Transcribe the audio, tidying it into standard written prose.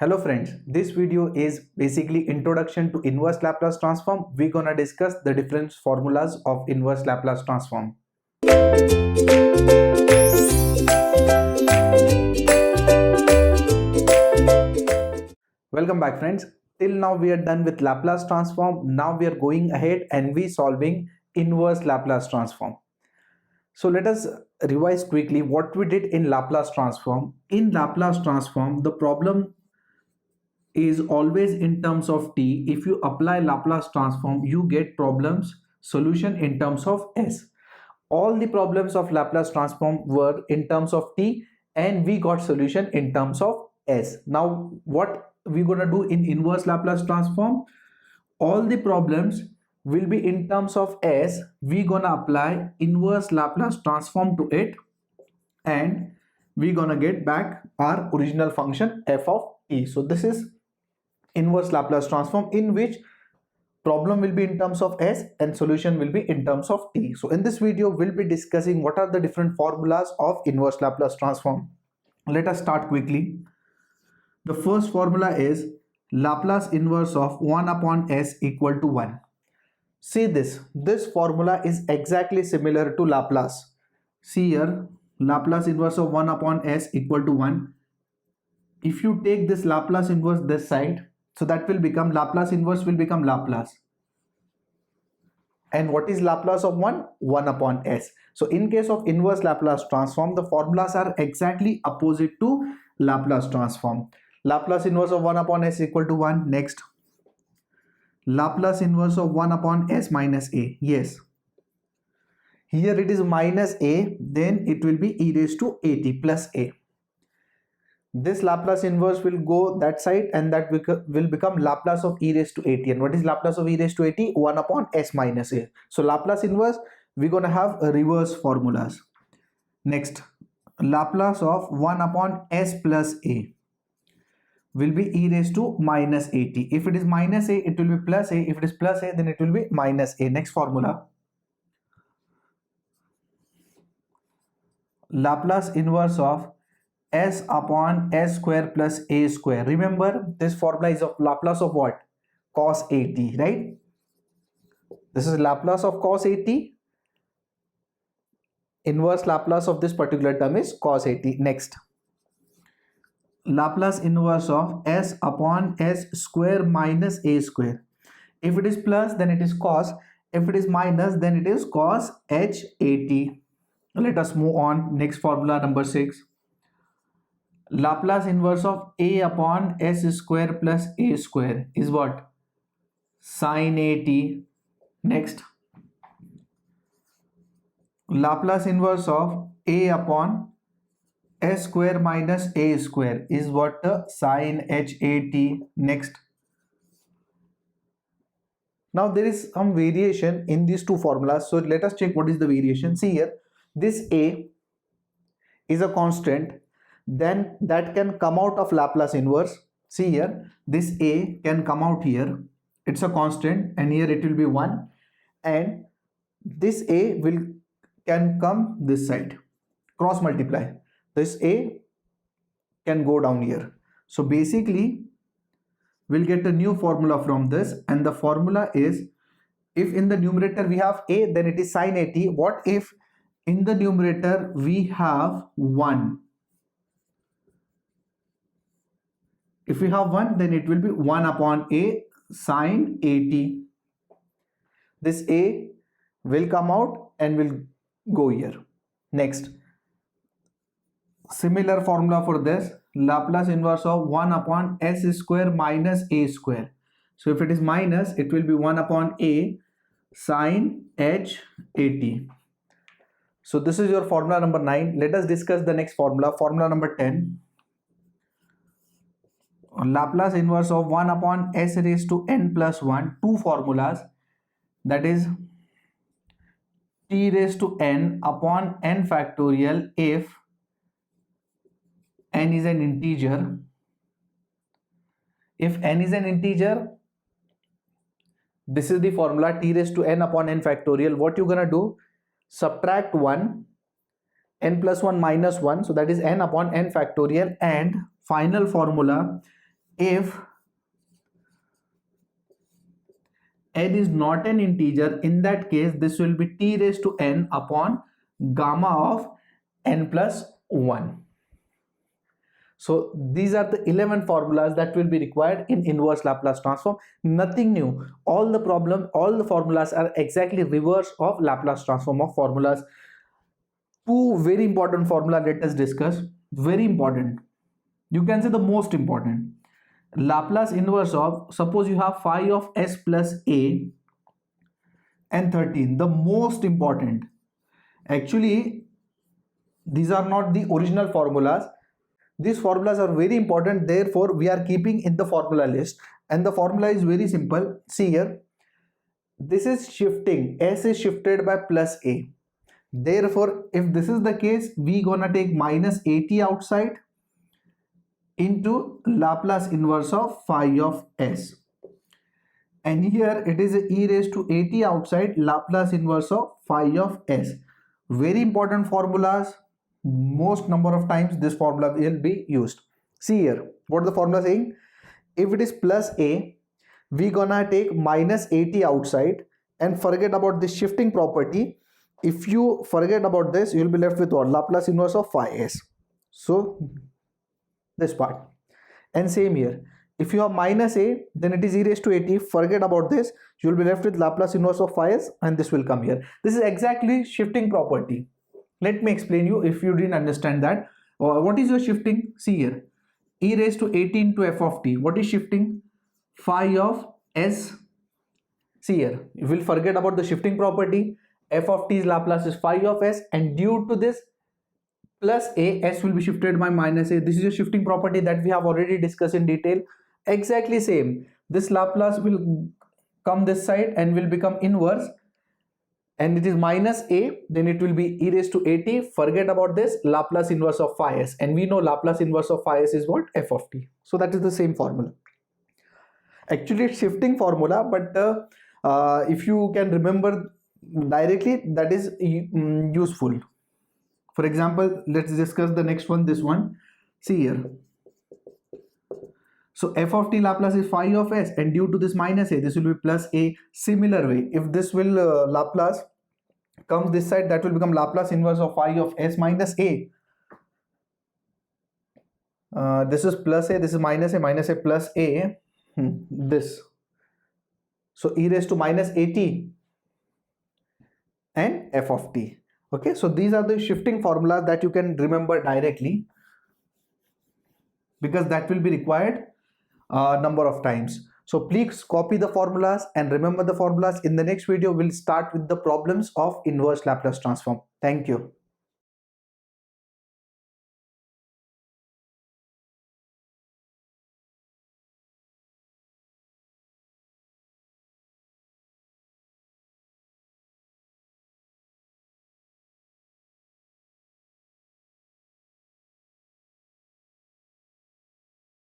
Hello friends, this video is basically introduction to inverse Laplace transform. We're gonna discuss the different formulas of inverse Laplace transform. Welcome back friends. Till now we are done with Laplace transform. Now we are going ahead and we solving inverse Laplace transform. So let us revise quickly what we did in Laplace transform. In Laplace transform, the problem is always in terms of t. If you apply Laplace transform, you get problems solution in terms of s. All the problems of Laplace transform were in terms of t and we got solution in terms of s. Now what we're gonna do in inverse Laplace transform, all the problems will be in terms of s. We're gonna apply inverse Laplace transform to it and we're gonna get back our original function f of t. So this is inverse Laplace transform in which problem will be in terms of s and solution will be in terms of t. So in this video we'll be discussing what are the different formulas of inverse Laplace transform. Let us start quickly. The first formula is Laplace inverse of 1 upon s equal to 1. See this formula is exactly similar to Laplace. See here, Laplace inverse of 1 upon s equal to 1. If you take this Laplace inverse this side, so that will become Laplace inverse will become Laplace. And what is Laplace of 1? 1 upon s. So in case of inverse Laplace transform, the formulas are exactly opposite to Laplace transform. Laplace inverse of 1 upon s equal to 1. Next, Laplace inverse of 1 upon s minus a. Yes. Here it is minus a, then it will be e raised to at plus a. This Laplace inverse will go that side and that will become Laplace of e raised to at. And what is Laplace of e raised to at? 1 upon s minus a. So Laplace inverse, we're going to have reverse formulas. Next, Laplace of 1 upon s plus a will be e raised to minus at. If it is minus a, it will be plus a. If it is plus a, then it will be minus a. Next formula, Laplace inverse of s upon s square plus a square. Remember, this formula is of Laplace of what? Cos at, right? This is Laplace of cos at. Inverse Laplace of this particular term is cos at. Next, Laplace inverse of s upon s square minus a square. If it is plus, then it is cos. If it is minus, then it is cos h at. Let us move on. Next formula, number 6. Laplace inverse of a upon s square plus a square is what? Sin at. Next, Laplace inverse of a upon s square minus a square is what? Sin h at. Next, now there is some variation in these two formulas, so let us check what is the variation. See here, this a is a constant, then that can come out of Laplace inverse. See here, this a can come out here, it's a constant, and here it will be 1, and this a can come this side, cross multiply, this a can go down here. So basically we'll get a new formula from this, and the formula is, if in the numerator we have a, then it is sin at. What if in the numerator we have 1? If we have 1, then it will be 1 upon a sin at. This a will come out and will go here. Next, similar formula for this, Laplace inverse of 1 upon s square minus a square. So if it is minus, it will be 1 upon a sin h at. So this is your formula number 9. Let us discuss the next formula, formula number 10. Laplace inverse of 1 upon s raised to n plus 1, two formulas, that is t raised to n upon n factorial if n is an integer. If n is an integer, this is the formula, t raised to n upon n factorial. What you're gonna do? Subtract 1, n plus 1 minus 1, so that is n upon n factorial, and final formula if n is not an integer, in that case this will be t raised to n upon gamma of n plus 1. So these are the 11 formulas that will be required in inverse Laplace transform. Nothing new. All the formulas are exactly reverse of Laplace transform of formulas. Two very important formula let us discuss. Very important. You can say the most important. Laplace inverse of, suppose you have phi of s plus a and 13. The most important. Actually, these are not the original formulas. These formulas are very important, therefore we are keeping in the formula list, and the formula is very simple. See here, this is shifting, s is shifted by plus a, therefore if this is the case, we gonna take minus at outside into Laplace inverse of phi of s, and here it is e raised to at outside Laplace inverse of phi of s. Very important formulas. Most number of times this formula will be used. See here what the formula saying. If it is plus a, we gonna take minus at outside and forget about this shifting property. If you forget about this, you will be left with what? Laplace inverse of phi s. So this part. And same here, if you have minus a, then it is e raised to at. Forget about this, you will be left with Laplace inverse of phi s, and this will come here. This is exactly shifting property. Let me explain you if you didn't understand that. What is your shifting? See here, e raised to 18 to f of t. What is shifting? Phi of s. See here, you will forget about the shifting property. F of t's Laplace is phi of s, and due to this plus a, s will be shifted by minus a. This is a shifting property that we have already discussed in detail. Exactly same. This Laplace will come this side and will become inverse, and it is minus a, then it will be e raised to at. Forget about this, Laplace inverse of phi s, and we know Laplace inverse of phi s is what? F of t. So that is the same formula. Actually it's shifting formula, but if you can remember directly, that is useful. For example, let's discuss the next one, this one. See here, so f of t Laplace is phi of s, and due to this minus a, this will be plus a. Similar way, if this will Laplace comes this side, that will become Laplace inverse of phi of s minus a. This is plus a, this is minus a plus a. This, so e raised to minus at and f of t. Okay, so these are the shifting formulas that you can remember directly, because that will be required number of times. So please copy the formulas and remember the formulas. In the next video, we'll start with the problems of inverse Laplace transform. Thank you.